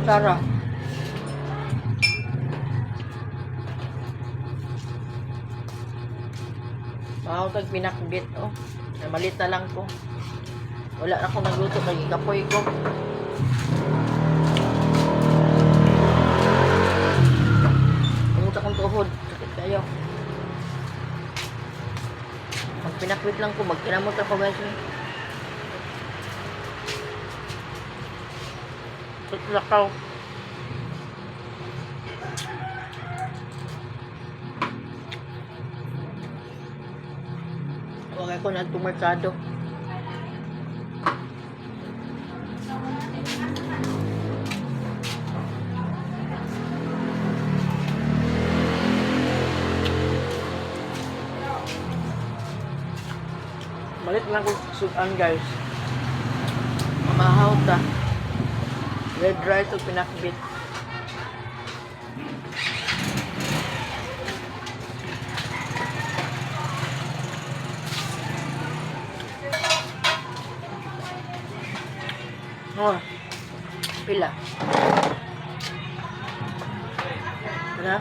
Tara. Wow, tag pinakbit, oh. Namalita lang ko. Wala na akong nagluto, nagikapoy ko. Pumunta kong tuhod. Sakit kayo. Pag pinakwit lang ko, magkinamot ako guys. Lakaw. Huwag ako na tumerkado. Malit lang ko sudan guys. Mamahaw ta. Red rice o pinakbit. Oh, pila. Ano?